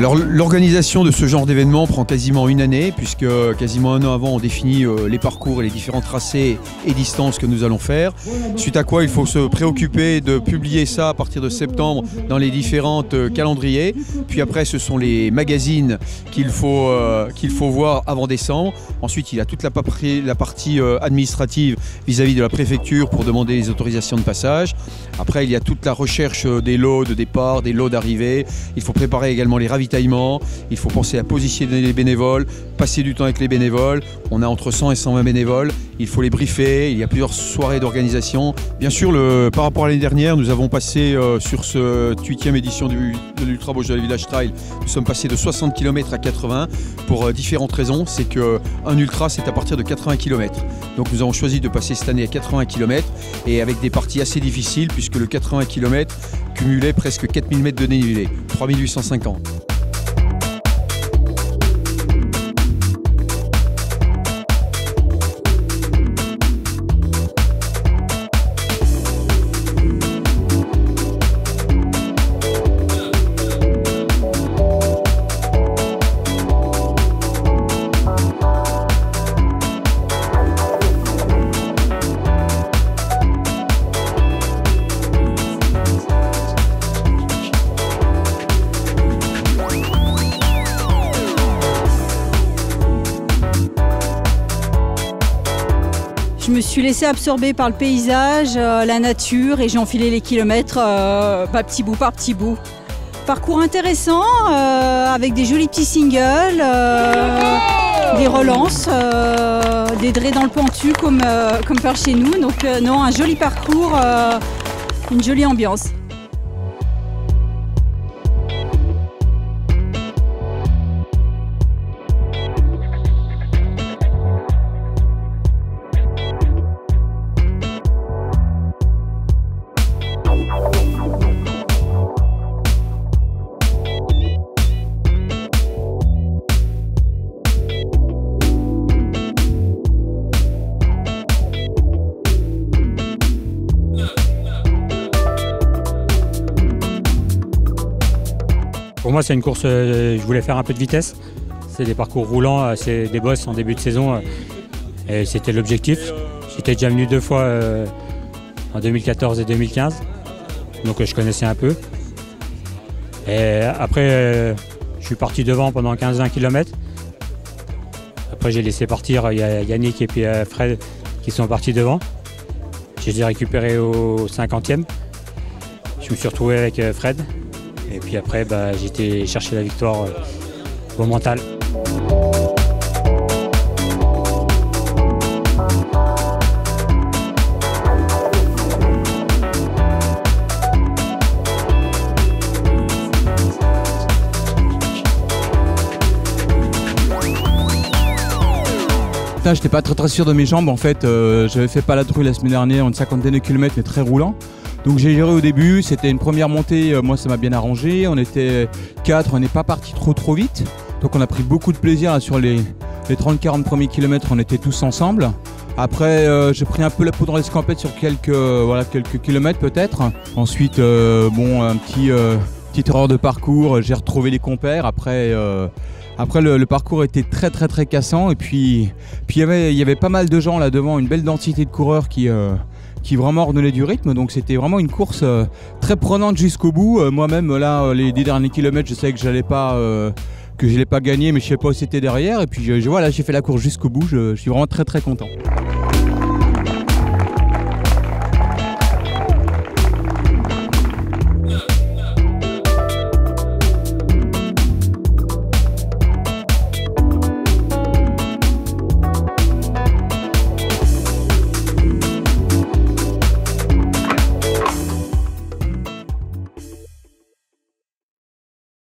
Alors l'organisation de ce genre d'événement prend quasiment une année, puisque quasiment un an avant on définit les parcours et les différents tracés et distances que nous allons faire. Suite à quoi il faut se préoccuper de publier ça à partir de septembre dans les différentes calendriers. Puis après ce sont les magazines qu'il faut voir avant décembre. Ensuite il y a toute la partie administrative vis-à-vis de la préfecture pour demander les autorisations de passage. Après il y a toute la recherche des lots de départ, des lots d'arrivée. Il faut préparer également les ravitaillements, il faut penser à positionner les bénévoles, passer du temps avec les bénévoles. On a entre 100 et 120 bénévoles, il faut les briefer, il y a plusieurs soirées d'organisation. Bien sûr, par rapport à l'année dernière, nous avons passé sur cette 8e édition de l'Ultra Beaujolais Village Trail, nous sommes passés de 60 km à 80 pour différentes raisons. C'est qu'un ultra, c'est à partir de 80 km. Donc nous avons choisi de passer cette année à 80 km et avec des parties assez difficiles puisque le 80 km cumulait presque 4000 mètres de dénivelé, 3850. Je me suis laissée absorber par le paysage, la nature et j'ai enfilé les kilomètres petit bout par petit bout. Parcours intéressant avec des jolis petits singles, des relances, des drés dans le pentu comme par chez nous. Donc non, un joli parcours, une jolie ambiance. Pour moi, c'est une course, je voulais faire un peu de vitesse. C'est des parcours roulants, c'est des bosses en début de saison et c'était l'objectif. J'étais déjà venu 2 fois en 2014 et 2015, donc je connaissais un peu. Et après, je suis parti devant pendant 15-20 km. Après, j'ai laissé partir Yannick et puis Fred qui sont partis devant. Je les ai récupérés au 50e. Je me suis retrouvé avec Fred. Et puis après, j'ai été chercher la victoire au mental. J'étais pas très sûr de mes jambes en fait. J'avais fait Paladru la semaine dernière, une cinquantaine de kilomètres mais très roulant. Donc j'ai géré au début, c'était une première montée, moi ça m'a bien arrangé. On était 4, on n'est pas parti trop vite. Donc on a pris beaucoup de plaisir là, sur les 30-40 premiers kilomètres, on était tous ensemble. Après j'ai pris un peu la poudre dans l'escampette sur quelques kilomètres peut-être. Ensuite petite erreur de parcours, j'ai retrouvé les compères. Après le parcours était très cassant et puis il y avait pas mal de gens là devant, une belle densité de coureurs qui vraiment redonnaient du rythme, donc c'était vraiment une course très prenante jusqu'au bout. Moi-même là les 10 derniers kilomètres je savais que je n'allais pas gagner, mais je ne savais pas où c'était derrière et puis voilà, j'ai fait la course jusqu'au bout, je suis vraiment très content.